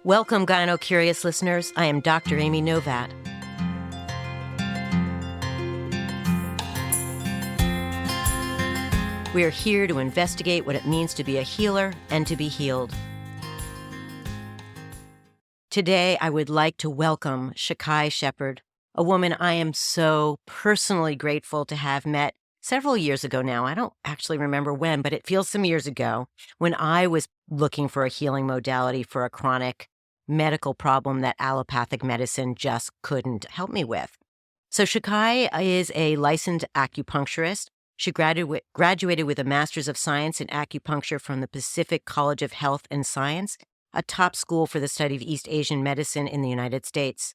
Welcome, Gyno-Curious listeners. I am Dr. Amy Novat. We are here to investigate what it means to be a healer and to be healed. Today, I would like to welcome Shakai Shepard, a woman I am so personally grateful to have met several years ago now. I don't actually remember when, but it feels some years ago when I was looking for a healing modality for a chronic medical problem that allopathic medicine just couldn't help me with. So Shakai is a licensed acupuncturist. She graduated with a Master's of Science in Acupuncture from the Pacific College of Health and Science, a top school for the study of East Asian medicine in the United States.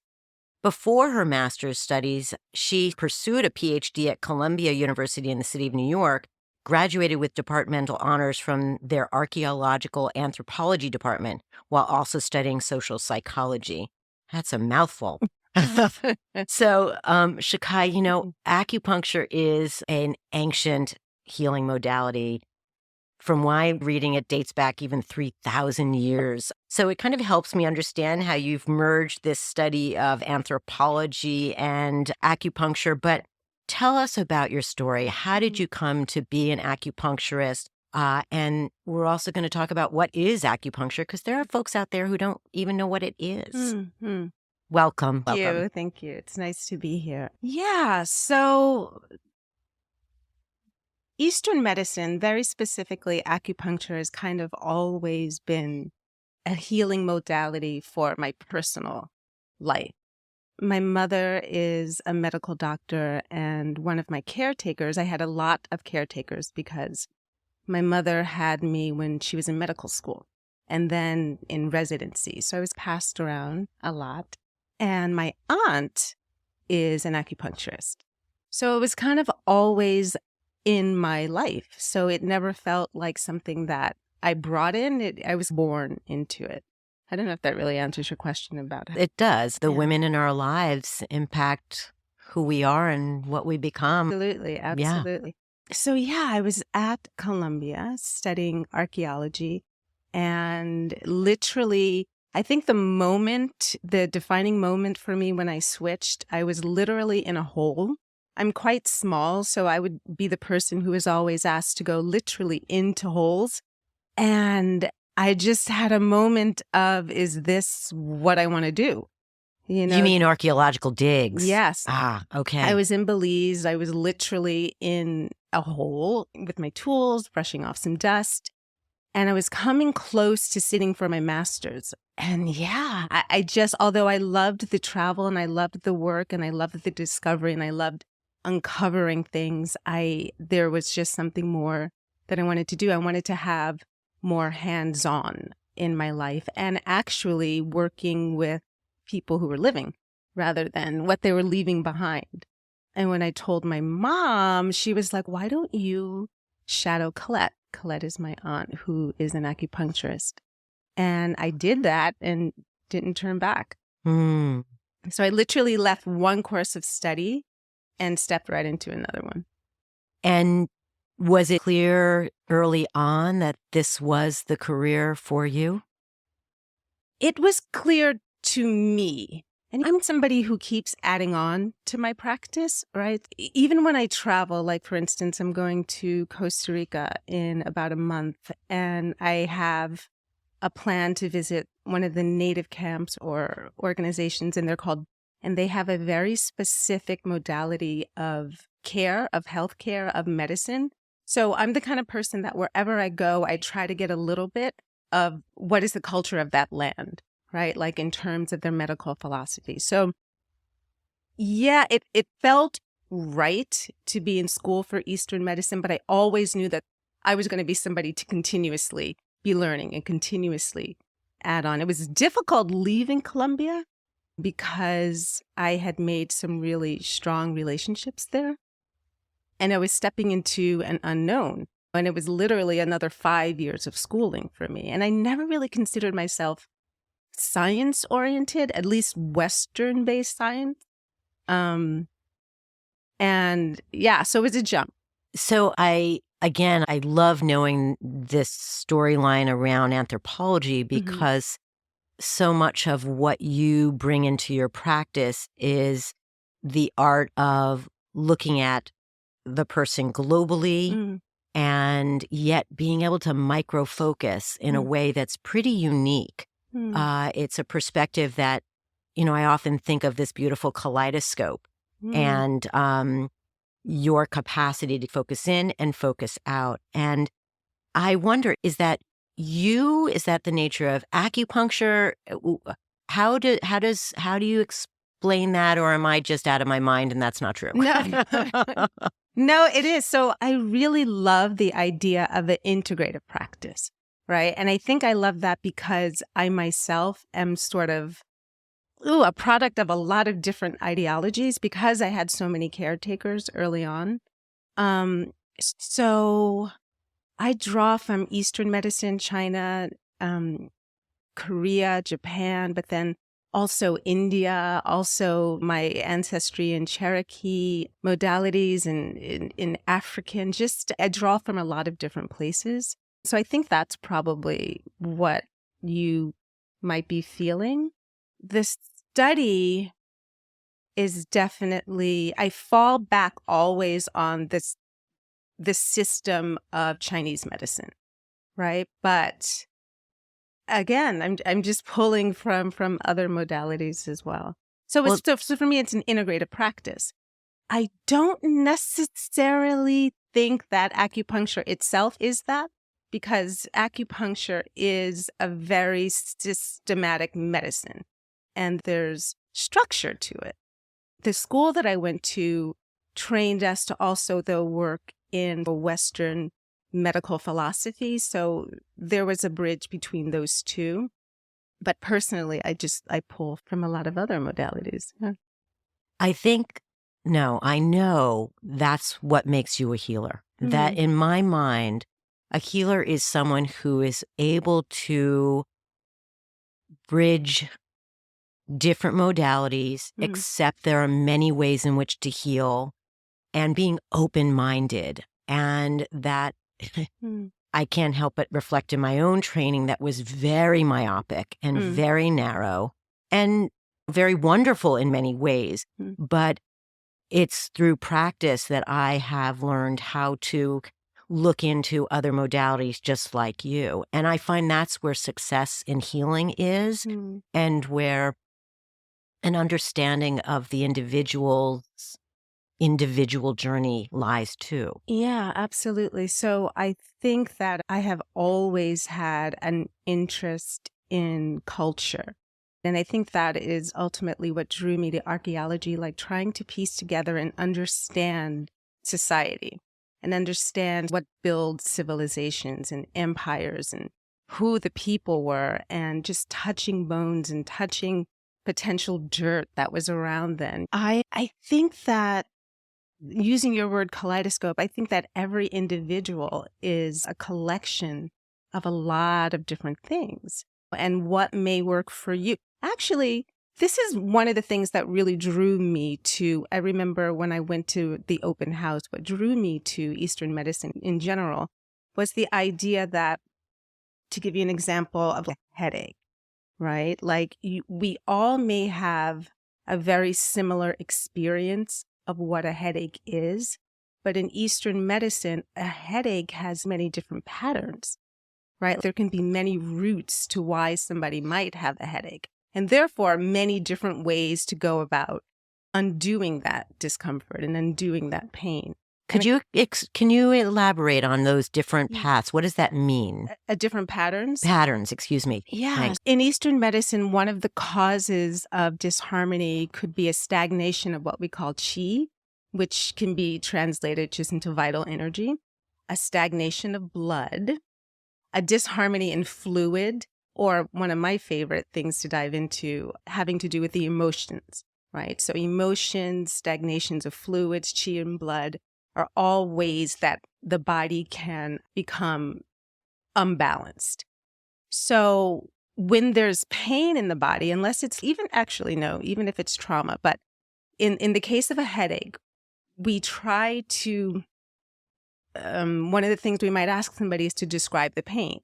Before her master's studies, she pursued a PhD at Columbia University in the city of New York, graduated with departmental honors from their archaeological anthropology department, while also studying social psychology. That's a mouthful. So, Shakai, acupuncture is an ancient healing modality. From my reading, it dates back even 3,000 years. So it kind of helps me understand how you've merged this study of anthropology and acupuncture. But tell us about your story. How did you come to be an acupuncturist? And we're also going to talk about what is acupuncture, because there are folks out there who don't even know what it is. Mm-hmm. Welcome. Thank you. It's nice to be here. Yeah, so Eastern medicine, very specifically acupuncture, has kind of always been a healing modality for my personal life. My mother is a medical doctor, and one of my caretakers, I had a lot of caretakers because my mother had me when she was in medical school and then in residency. So I was passed around a lot. And my aunt is an acupuncturist. So it was kind of always in my life. So it never felt like something that I brought in. I was born into it. I don't know if that really answers your question about it. It does. The women in our lives impact who we are and what we become. Absolutely. Yeah. So I was at Columbia studying archaeology, and literally, I think the defining moment for me when I switched, I was literally in a hole. I'm quite small, so I would be the person who is always asked to go literally into holes. And I just had a moment of, is this what I want to do? You mean archaeological digs? Yes. Okay. I was in Belize. I was literally in a hole with my tools, brushing off some dust. And I was coming close to sitting for my master's. And I just, although I loved the travel and I loved the work and I loved the discovery and I loved uncovering things, there was just something more that I wanted to do. I wanted to have more hands-on in my life and actually working with people who were living rather than what they were leaving behind. And when I told my mom, she was like, why don't you shadow Colette? Colette is my aunt who is an acupuncturist. And I did that and didn't turn back. Mm. So I literally left one course of study and stepped right into another one. And was it clear early on that this was the career for you? It was clear to me. And I'm somebody who keeps adding on to my practice, right? Even when I travel, like for instance, I'm going to Costa Rica in about a month, and I have a plan to visit one of the native camps or organizations, and they have a very specific modality of care, of healthcare, of medicine. So I'm the kind of person that wherever I go, I try to get a little bit of what is the culture of that land, right? Like in terms of their medical philosophy. So it felt right to be in school for Eastern medicine, but I always knew that I was going to be somebody to continuously be learning and continuously add on. It was difficult leaving Columbia because I had made some really strong relationships there. And I was stepping into an unknown. And it was literally another 5 years of schooling for me. And I never really considered myself science-oriented, at least Western-based science. So it was a jump. So I love knowing this storyline around anthropology because so much of what you bring into your practice is the art of looking at the person globally and yet being able to micro focus in a way that's pretty unique. It's a perspective that, I often think of this beautiful kaleidoscope and your capacity to focus in and focus out. And I wonder, is that the nature of acupuncture? How do you explain that, or am I just out of my mind and that's not true? No. No, it is. So I really love the idea of an integrative practice, right? And I think I love that because I myself am sort of a product of a lot of different ideologies because I had so many caretakers early on. So I draw from Eastern medicine, China, Korea, Japan, but then also India, also my ancestry in Cherokee modalities and in African. Just I draw from a lot of different places. So I think that's probably what you might be feeling. The study is definitely, I fall back always on this system of Chinese medicine, right? But again, I'm just pulling from other modalities as well. So for me, it's an integrative practice. I don't necessarily think that acupuncture itself is that, because acupuncture is a very systematic medicine and there's structure to it. The school that I went to trained us to also, though, work in Western medical philosophy. So there was a bridge between those two. But personally, I pull from a lot of other modalities. Yeah. I know that's what makes you a healer. That in my mind, a healer is someone who is able to bridge different modalities, accept there are many ways in which to heal, and being open-minded. And that I can't help but reflect in my own training that was very myopic and very narrow and very wonderful in many ways. But it's through practice that I have learned how to look into other modalities just like you. And I find that's where success in healing is, and where an understanding of the individual's individual journey lies too. Yeah, absolutely. So I think that I have always had an interest in culture. And I think that is ultimately what drew me to archaeology, like trying to piece together and understand society and understand what builds civilizations and empires and who the people were, and just touching bones and touching potential dirt that was around then. I think that, using your word kaleidoscope, I think that every individual is a collection of a lot of different things, and what may work for you. Actually, this is one of the things that really drew me to, I remember when I went to the open house, what drew me to Eastern medicine in general was the idea that, to give you an example of a headache, right? Like we all may have a very similar experience of what a headache is, but in Eastern medicine, a headache has many different patterns, right? There can be many roots to why somebody might have a headache, and therefore many different ways to go about undoing that discomfort and undoing that pain. Can you elaborate on those different paths? What does that mean? Different patterns? Patterns, excuse me. Yeah. Thanks. In Eastern medicine, one of the causes of disharmony could be a stagnation of what we call qi, which can be translated just into vital energy, a stagnation of blood, a disharmony in fluid, or one of my favorite things to dive into, having to do with the emotions, right? So emotions, stagnations of fluids, qi and blood, are all ways that the body can become unbalanced. So when there's pain in the body, unless it's even if it's trauma, but in the case of a headache, we try to, one of the things we might ask somebody is to describe the pain,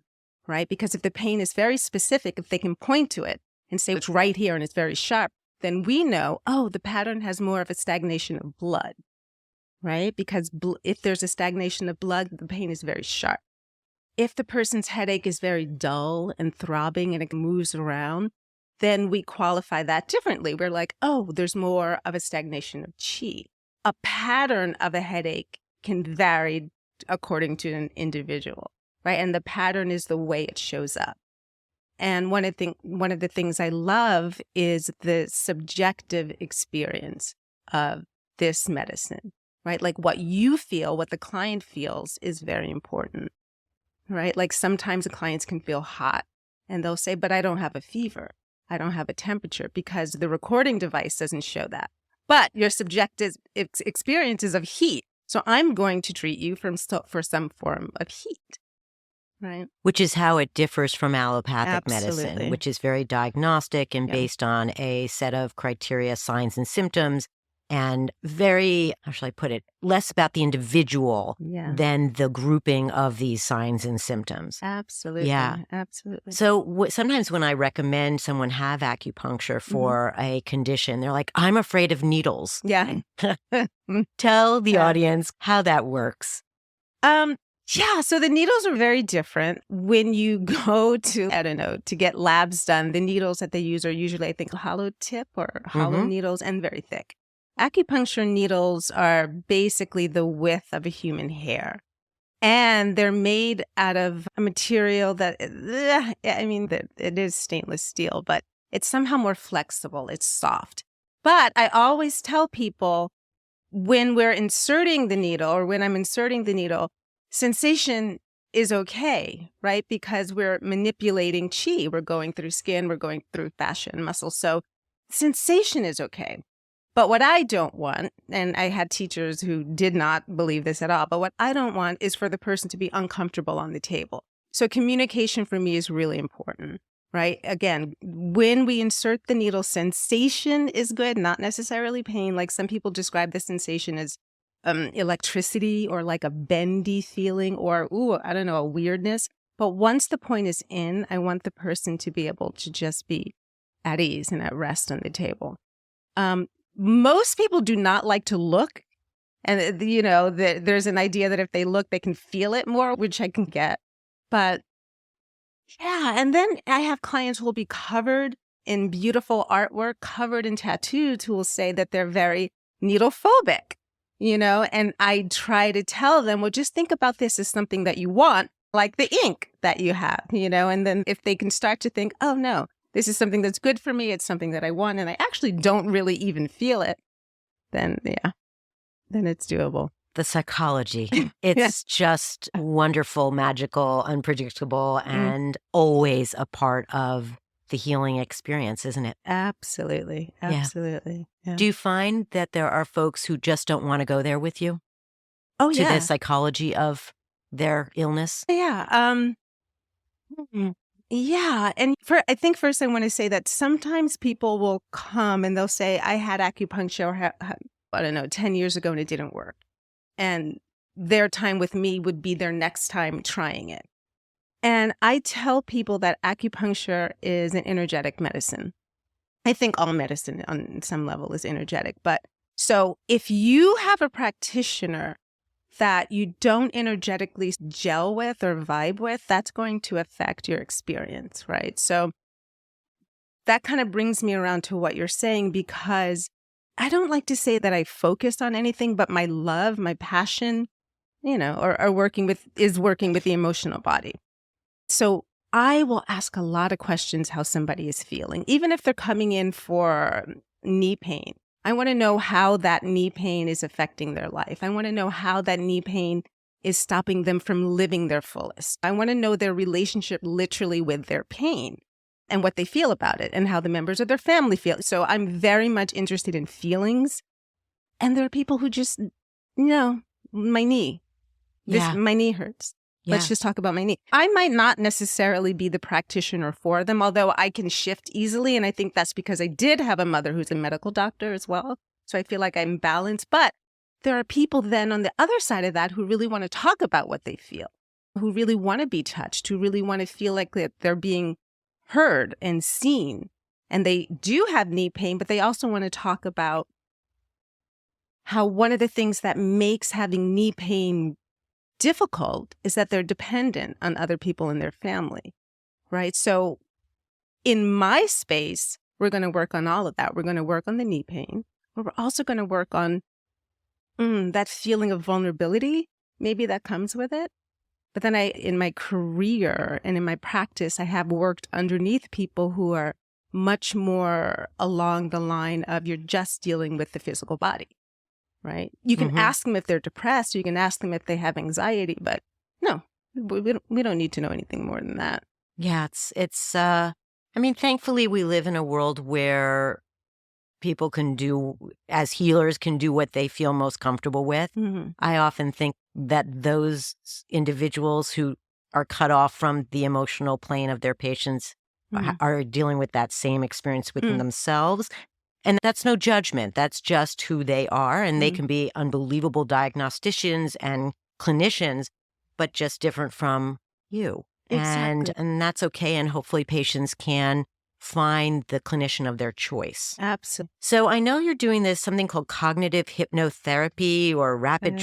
right? Because if the pain is very specific, if they can point to it, and say it's right here and it's very sharp, then we know, oh, the pattern has more of a stagnation of blood, right? Because if there's a stagnation of blood, the pain is very sharp. If the person's headache is very dull and throbbing and it moves around, then we qualify that differently. We're like, oh, there's more of a stagnation of qi. A pattern of a headache can vary according to an individual, right? And the pattern is the way it shows up. And one of the things I love is the subjective experience of this medicine, right? Like what you feel, what the client feels is very important, right? Like sometimes the clients can feel hot and they'll say, but I don't have a fever. I don't have a temperature because the recording device doesn't show that. But your subjective experience is of heat. So I'm going to treat you for some form of heat, right? Which is how it differs from allopathic Absolutely. medicine, which is very diagnostic and based on a set of criteria, signs, and symptoms, and very, how shall I put it, less about the individual than the grouping of these signs and symptoms. Absolutely. Yeah. Absolutely. So sometimes when I recommend someone have acupuncture for a condition, they're like, I'm afraid of needles. Yeah. Tell the audience how that works. Yeah, so the needles are very different. When you go to get labs done, the needles that they use are usually, I think, hollow tip or hollow needles and very thick. Acupuncture needles are basically the width of a human hair. And they're made out of a material that, it is stainless steel, but it's somehow more flexible. It's soft. But I always tell people when we're inserting the needle or when I'm inserting the needle, sensation is okay, right? Because we're manipulating qi. We're going through skin, we're going through fascia and muscle. So sensation is okay. But what I don't want, and I had teachers who did not believe this at all, but what I don't want is for the person to be uncomfortable on the table. So communication for me is really important, right? Again, when we insert the needle, sensation is good, not necessarily pain. Like some people describe the sensation as electricity or like a bendy feeling or, a weirdness. But once the point is in, I want the person to be able to just be at ease and at rest on the table. Most people do not like to look. And, there's an idea that if they look, they can feel it more, which I can get. But yeah, and then I have clients who will be covered in beautiful artwork, covered in tattoos, who will say that they're very needle phobic, and I try to tell them, well, just think about this as something that you want, like the ink that you have, and then if they can start to think, oh, no, this is something that's good for me. It's something that I want. And I actually don't really even feel it. Then it's doable. The psychology. It's just wonderful, magical, unpredictable, and always a part of the healing experience, isn't it? Absolutely. Absolutely. Yeah. Do you find that there are folks who just don't want to go there with you? Oh, to the psychology of their illness? Yeah. Yeah. And I think first I want to say that sometimes people will come and they'll say, I had acupuncture, 10 years ago and it didn't work. And their time with me would be their next time trying it. And I tell people that acupuncture is an energetic medicine. I think all medicine on some level is energetic. But so if you have a practitioner that you don't energetically gel with or vibe with, that's going to affect your experience, right? So that kind of brings me around to what you're saying, because I don't like to say that I focus on anything, but my love, my passion, are working with the emotional body. So I will ask a lot of questions how somebody is feeling, even if they're coming in for knee pain. I want to know how that knee pain is affecting their life. I want to know how that knee pain is stopping them from living their fullest. I want to know their relationship literally with their pain and what they feel about it and how the members of their family feel. So I'm very much interested in feelings. And there are people who just, my knee. My knee hurts. Yeah. Let's just talk about my knee. I might not necessarily be the practitioner for them, although I can shift easily. And I think that's because I did have a mother who's a medical doctor as well. So I feel like I'm balanced. But there are people then on the other side of that who really want to talk about what they feel, who really want to be touched, who really want to feel like that they're being heard and seen. and they do have knee pain, but they also want to talk about how one of the things that makes having knee pain difficult is that they're dependent on other people in their family, right? So in my space, we're going to work on all of that. We're going to work on the knee pain, but we're also going to work on that feeling of vulnerability, maybe that comes with it. But then in my career and in my practice, I have worked underneath people who are much more along the line of you're just dealing with the physical body, right? You can ask them if they're depressed, or you can ask them if they have anxiety, but no, we don't need to know anything more than that. Yeah, I mean, thankfully we live in a world where people as healers, can do what they feel most comfortable with. I often think that those individuals who are cut off from the emotional plane of their patients are dealing with that same experience within themselves. And that's no judgment. That's just who they are. And they can be unbelievable diagnosticians and clinicians, but just different from you. Exactly. And that's okay. And hopefully patients can find the clinician of their choice. Absolutely. So I know you're doing something called cognitive hypnotherapy or rapid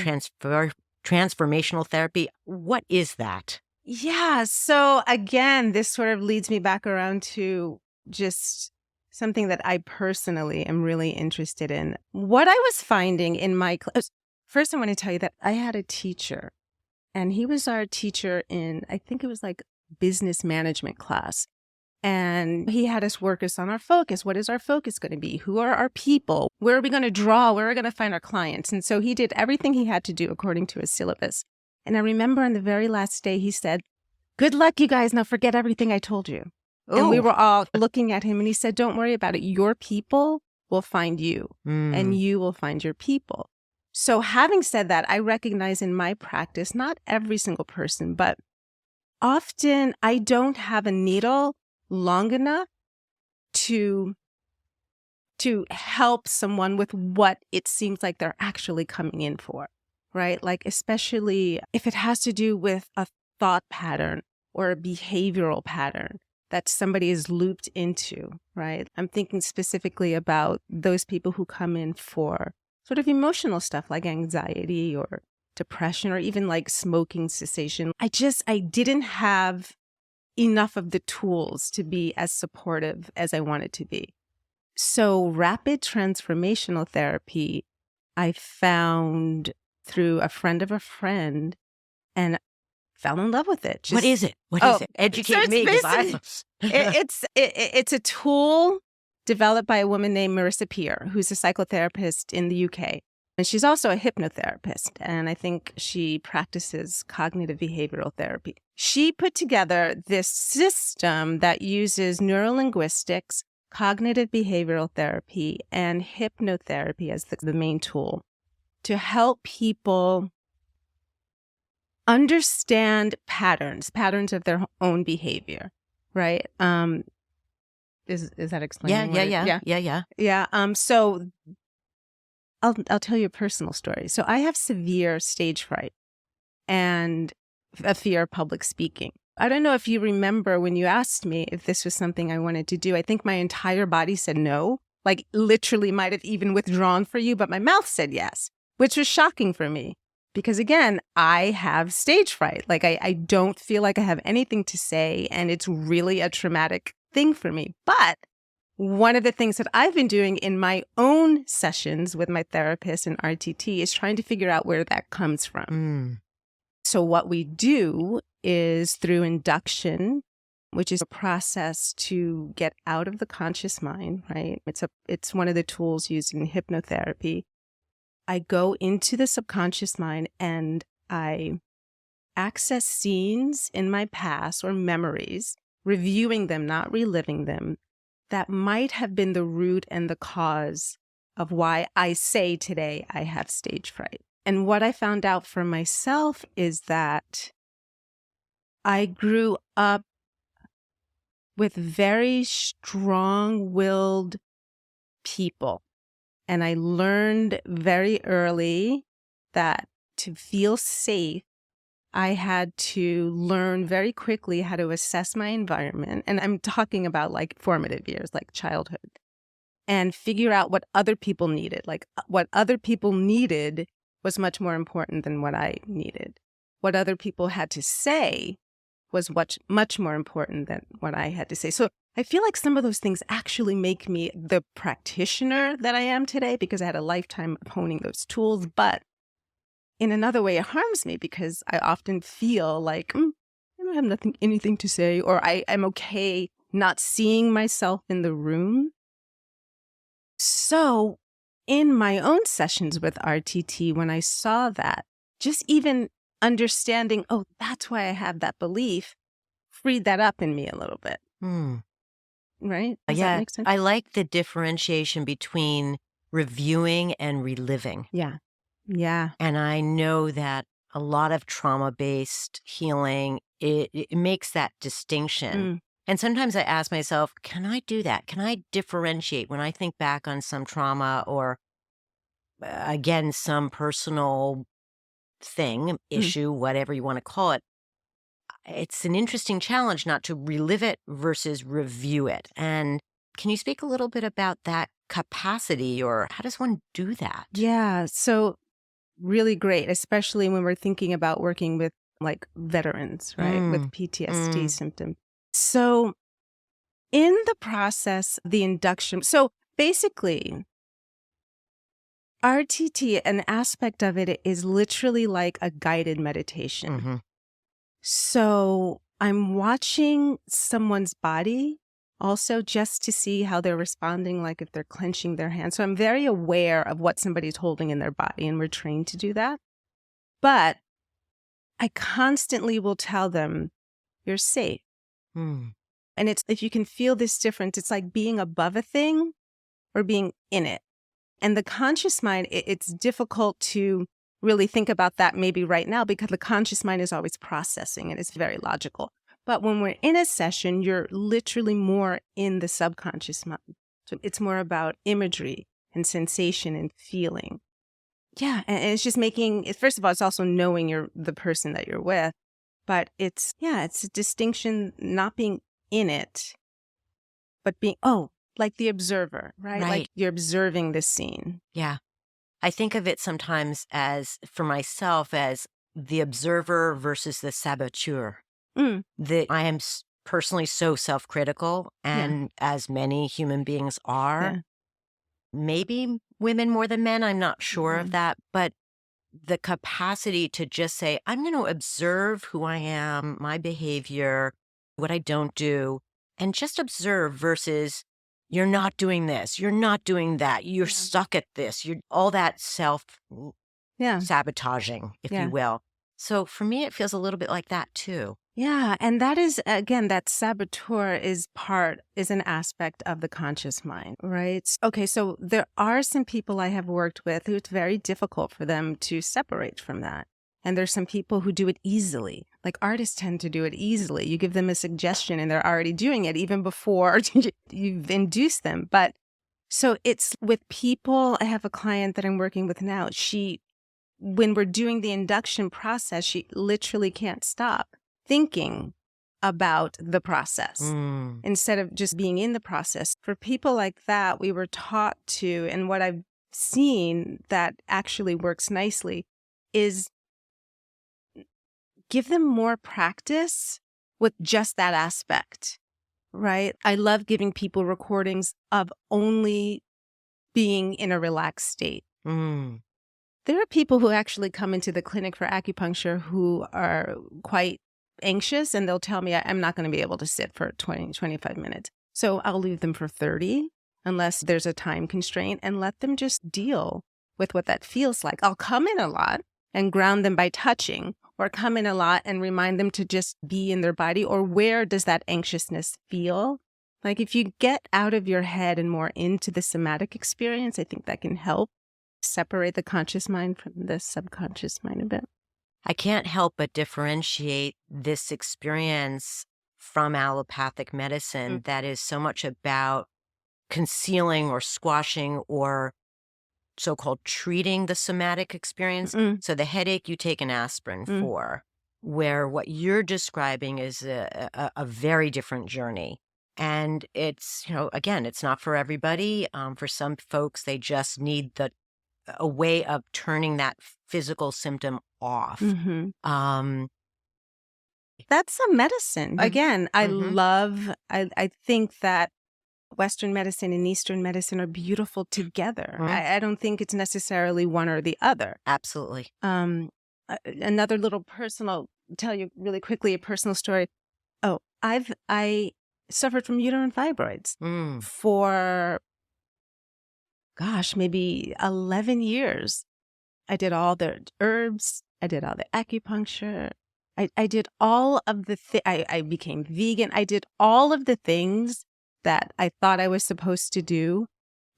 transformational therapy. What is that? Yeah. So again, this sort of leads me back around to just something that I personally am really interested in. What I was finding in my class, first I want to tell you that I had a teacher, and he was our teacher in, I think it was like business management class. And he had us work on our focus. What is our focus going to be? Who are our people? Where are we going to draw? Where are we going to find our clients? And so he did everything he had to do according to his syllabus. And I remember on the very last day, he said, "Good luck, you guys. Now forget everything I told you." Ooh. And we were all looking at him, and he said, "Don't worry about it. Your people will find you, and you will find your people." So having said that, I recognize in my practice, not every single person, but often I don't have a needle long enough to help someone with what it seems like they're actually coming in for, right? Like, especially if it has to do with a thought pattern or a behavioral pattern that somebody is looped into, right? I'm thinking specifically about those people who come in for sort of emotional stuff like anxiety or depression or even like smoking cessation. I didn't have enough of the tools to be as supportive as I wanted to be. So rapid transformational therapy, I found through a friend of a friend and fell in love with it. What is it? What is it? Educate me. It's a tool developed by a woman named Marissa Peer, who's a psychotherapist in the UK. And she's also a hypnotherapist, and I think she practices cognitive behavioral therapy. She put together this system that uses neurolinguistics, cognitive behavioral therapy, and hypnotherapy as the main tool to help people understand patterns of their own behavior, right? Is that explaining? Yeah. So I'll tell you a personal story. So I have severe stage fright and a fear of public speaking. I don't know if you remember when you asked me if this was something I wanted to do. I think my entire body said no, like literally might have even withdrawn for you, but my mouth said yes, which was shocking for me because again, I have stage fright. Like I don't feel like I have anything to say, and it's really a traumatic thing for me. But one of the things that I've been doing in my own sessions with my therapist and RTT is trying to figure out where that comes from. So what we do is through induction, which is a process to get out of the conscious mind, right? It's one of the tools used in hypnotherapy. I go into the subconscious mind and I access scenes in my past or memories, reviewing them, not reliving them, that might have been the root and the cause of why I say today I have stage fright. And what I found out for myself is that I grew up with very strong-willed people. And I learned very early that to feel safe, I had to learn very quickly how to assess my environment. And I'm talking about like formative years, like childhood, and figure out what other people needed. Like what other people needed was much more important than what I needed. What other people had to say was much more important than what I had to say. So I feel like some of those things actually make me the practitioner that I am today because I had a lifetime of honing those tools. But in another way, it harms me because I often feel like I don't have anything to say, or I'm okay not seeing myself in the room. So in my own sessions with RTT, when I saw that, just even understanding, oh, that's why I have that belief, freed that up in me a little bit. Right? Does that make sense? I like the differentiation between reviewing and reliving. Yeah. Yeah. And I know that a lot of trauma-based healing, it makes that distinction. And sometimes I ask myself, can I do that? Can I differentiate when I think back on some trauma or, again, some personal thing, issue, whatever you want to call it? It's an interesting challenge not to relive it versus review it. And can you speak a little bit about that capacity, or how does one do that? Yeah. So really great, especially when we're thinking about working with like veterans, right? With PTSD symptoms. So in the process, the induction, so basically RTT, an aspect of it is literally like a guided meditation. So I'm watching someone's body also just to see how they're responding, like if they're clenching their hands. So I'm very aware of what somebody's holding in their body, and we're trained to do that. But I constantly will tell them, you're safe. And it's, if you can feel this difference, it's like being above a thing or being in it. And the conscious mind, it's difficult to really think about that maybe right now because the conscious mind is always processing and it's very logical. But when we're in a session, you're literally more in the subconscious mind. So it's more about imagery and sensation and feeling. Yeah. And it's just making, first of all, it's also knowing the person that you're with. But it's a distinction, not being in it, but being, like the observer, right? Like you're observing the scene. Yeah. I think of it sometimes as, for myself, as the observer versus the saboteur. That I am personally so self-critical, and as many human beings are, maybe women more than men, I'm not sure of that, but the capacity to just say, I'm going to observe who I am, my behavior, what I don't do, and just observe versus you're not doing this, you're not doing that, you're stuck at this, you're all that self-sabotaging, if you will. So for me, it feels a little bit like that too. Yeah. And that is, again, that saboteur is an aspect of the conscious mind, right? Okay. So there are some people I have worked with who it's very difficult for them to separate from that. And there's some people who do it easily. Like artists tend to do it easily. You give them a suggestion and they're already doing it even before you've induced them. But so it's with people, I have a client that I'm working with now. When we're doing the induction process, she literally can't stop thinking about the process instead of just being in the process. For people like that, we were taught to, and what I've seen that actually works nicely is give them more practice with just that aspect, right? I love giving people recordings of only being in a relaxed state. There are people who actually come into the clinic for acupuncture who are quite anxious, and they'll tell me I'm not going to be able to sit for 20, 25 minutes. So I'll leave them for 30 unless there's a time constraint and let them just deal with what that feels like. I'll come in a lot and ground them by touching, or come in a lot and remind them to just be in their body, or where does that anxiousness feel? Like if you get out of your head and more into the somatic experience, I think that can help separate the conscious mind from the subconscious mind a bit. I can't help but differentiate this experience from allopathic medicine that is so much about concealing or squashing or so-called treating the somatic experience. So the headache you take an aspirin for, where what you're describing is a very different journey. And it's, again, it's not for everybody. For some folks, they just need a way of turning that physical symptom off. Mm-hmm. Um, That's a medicine. Again, I think that Western medicine and Eastern medicine are beautiful together. I don't think it's necessarily one or the other. Absolutely. Another little personal, tell you really quickly a personal story. Oh, I suffered from uterine fibroids for, maybe 11 years. I did all the herbs. I did all the acupuncture. I did all of the I became vegan. I did all of the things that I thought I was supposed to do.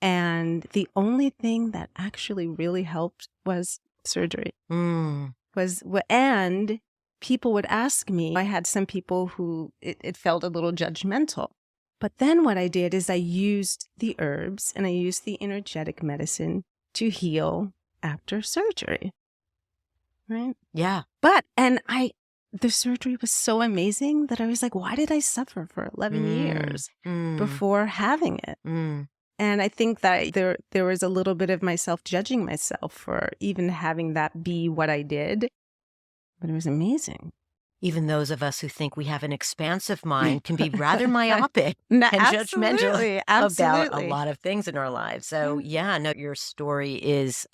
And the only thing that actually really helped was surgery. And people would ask me, I had some people who it felt a little judgmental. But then what I did is I used the herbs and I used the energetic medicine to heal after surgery. Right? Yeah. The surgery was so amazing that I was like, why did I suffer for 11 years before having it? And I think that there was a little bit of myself judging myself for even having that be what I did. But it was amazing. Even those of us who think we have an expansive mind can be rather myopic and judgmental about a lot of things in our lives. So your story is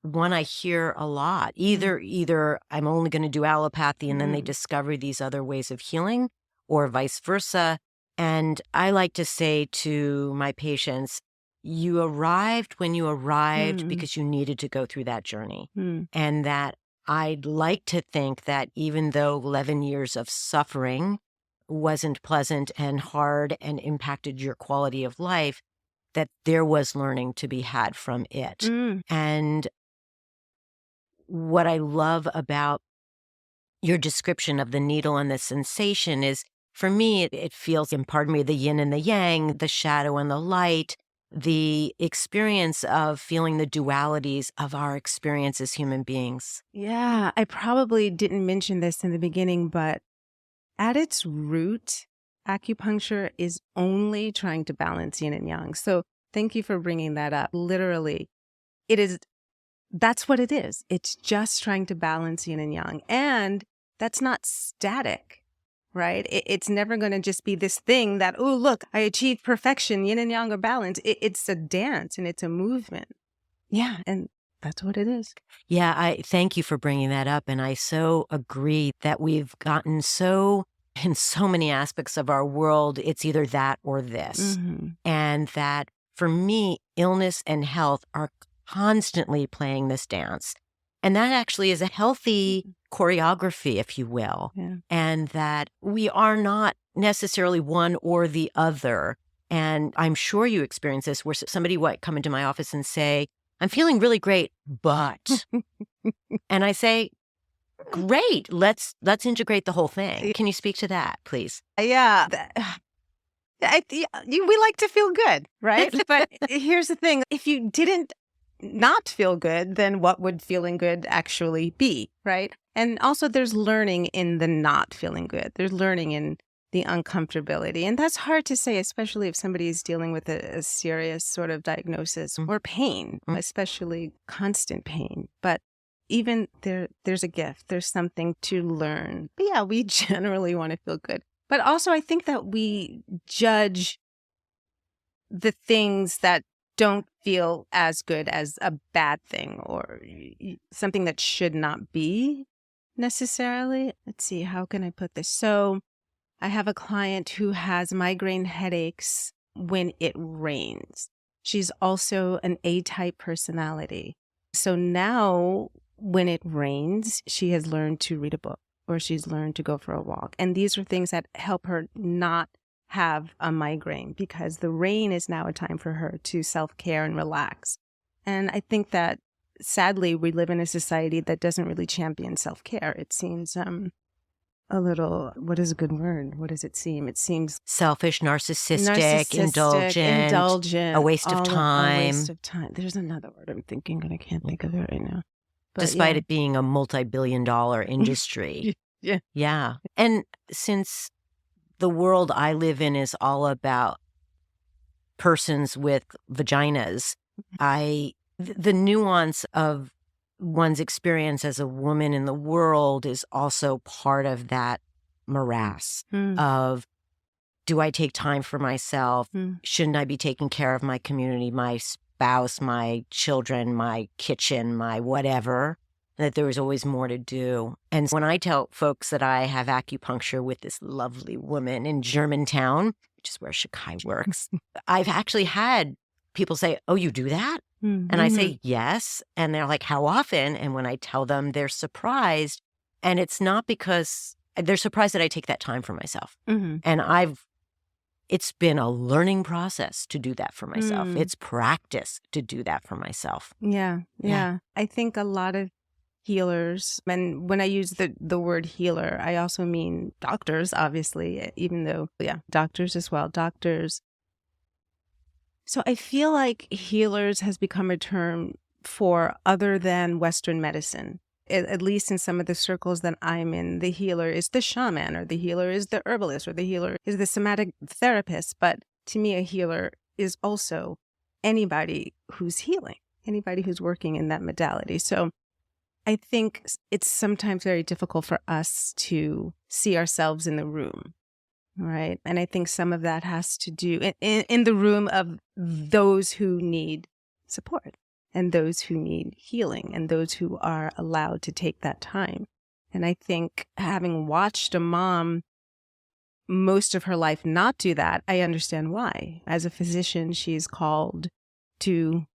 one I hear a lot. Either I'm only going to do allopathy and then they discover these other ways of healing, or vice versa. And I like to say to my patients, you arrived when you arrived because you needed to go through that journey. And that I'd like to think that even though 11 years of suffering wasn't pleasant and hard and impacted your quality of life, that there was learning to be had from it. And what I love about your description of the needle and the sensation is, for me, it feels, and pardon me, the yin and the yang, the shadow and the light, the experience of feeling the dualities of our experience as human beings. Yeah, I probably didn't mention this in the beginning, but at its root, acupuncture is only trying to balance yin and yang. So thank you for bringing that up. Literally, that's what it is. It's just trying to balance yin and yang. And that's not static. Right? It's never going to just be this thing that, oh, look, I achieved perfection, yin and yang are balanced. It's a dance and it's a movement. Yeah. And that's what it is. Yeah. I thank you for bringing that up. And I so agree that we've gotten in so many aspects of our world, it's either that or this. And that for me, illness and health are constantly playing this dance. And that actually is a healthy choreography, if you will. And that we are not necessarily one or the other. And I'm sure you experience this, where somebody might come into my office and say, I'm feeling really great, but, and I say, great, let's integrate the whole thing. Can you speak to that, please? Yeah. We like to feel good, right? But here's the thing. If you didn't not feel good, then what would feeling good actually be, right? And also there's learning in the not feeling good. There's learning in the uncomfortability. And that's hard to say, especially if somebody is dealing with a serious sort of diagnosis or pain, especially constant pain. But even there's a gift. There's something to learn. But yeah, we generally want to feel good. But also I think that we judge the things that don't feel as good as a bad thing or something that should not be necessarily. Let's see, how can I put this? So I have a client who has migraine headaches when it rains. She's also an A-type personality. So now when it rains, she has learned to read a book or she's learned to go for a walk. And these are things that help her not have a migraine, because the rain is now a time for her to self-care and relax. And I think that sadly we live in a society that doesn't really champion self-care. It seems a little, what is a good word? What does it seem? It seems selfish, narcissistic, indulgent, a waste of time. A waste of time. There's another word I'm thinking, but I can't think of it right now. But despite it being a multi-billion-dollar industry. Yeah. Yeah. And since the world I live in is all about persons with vaginas, the nuance of one's experience as a woman in the world is also part of that morass of, do I take time for myself? Shouldn't I be taking care of my community, my spouse, my children, my kitchen, my whatever? That there was always more to do. And when I tell folks that I have acupuncture with this lovely woman in Germantown, which is where Shakai works, I've actually had people say, "Oh, you do that?" And I say, "Yes." And they're like, "How often?" And when I tell them, they're surprised. And it's not because they're surprised that I take that time for myself. And it's been a learning process to do that for myself. It's practice to do that for myself. Yeah. I think a lot of healers, and when I use the word healer, I also mean doctors, obviously, even though, doctors as well, doctors. So I feel like healers has become a term for other than Western medicine. At least in some of the circles that I'm in, the healer is the shaman, or the healer is the herbalist, or the healer is the somatic therapist. But to me, a healer is also anybody who's healing, anybody who's working in that modality. So I think it's sometimes very difficult for us to see ourselves in the room, right? And I think some of that has to do in the room of those who need support, and those who need healing, and those who are allowed to take that time. And I think, having watched a mom most of her life not do that, I understand why. As a physician, she's called to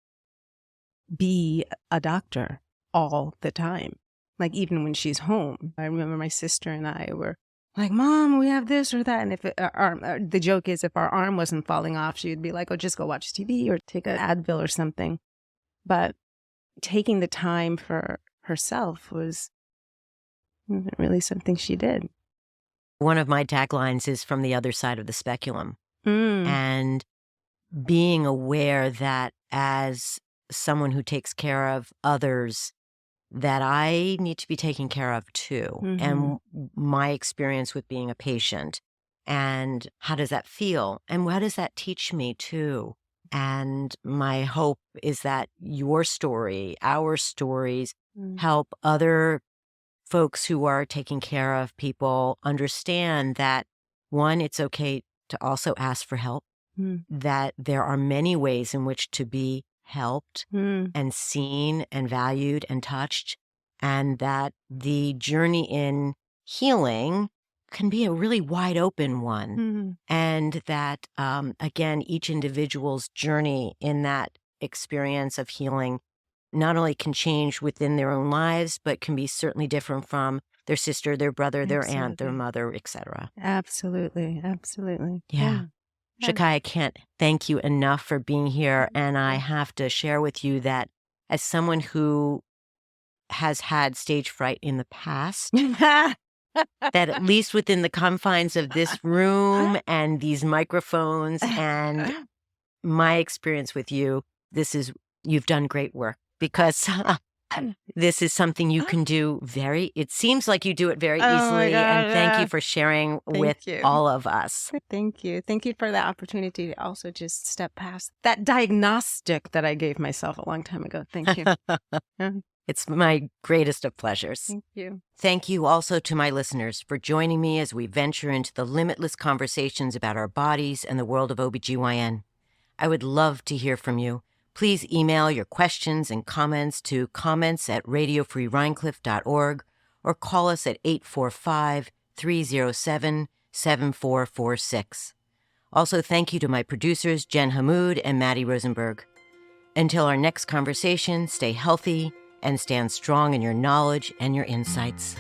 be a doctor all the time. Like, even when she's home. I remember my sister and I were like, "Mom, we have this or that." And if the joke is, if our arm wasn't falling off, she would be like, "Oh, just go watch TV or take an Advil or something." But taking the time for herself wasn't really something she did. One of my taglines is "from the other side of the speculum." Mm. And being aware that as someone who takes care of others, that I need to be taken care of too. And my experience with being a patient, and how does that feel? And what does that teach me too? And my hope is that your story, our stories, help other folks who are taking care of people understand that, one, it's okay to also ask for help, that there are many ways in which to be helped and seen and valued and touched, and that the journey in healing can be a really wide open one. And that, again, each individual's journey in that experience of healing not only can change within their own lives, but can be certainly different from their sister, their brother, their aunt, their mother, etc. Absolutely. Yeah. Shakai, I can't thank you enough for being here. And I have to share with you that, as someone who has had stage fright in the past, that at least within the confines of this room and these microphones and my experience with you, you've done great work, because this is something you can do it seems like you do it very easily. Oh my God, and thank you for sharing with all of us. Thank you. Thank you for the opportunity to also just step past that diagnostic that I gave myself a long time ago. Thank you. It's my greatest of pleasures. Thank you. Thank you also to my listeners for joining me as we venture into the limitless conversations about our bodies and the world of OBGYN. I would love to hear from you. Please email your questions and comments to comments@radiofreerhiniecliff.org, or call us at 845-307-7446. Also, thank you to my producers, Jen Hammoud and Matty Rosenberg. Until our next conversation, stay healthy and stand strong in your knowledge and your insights.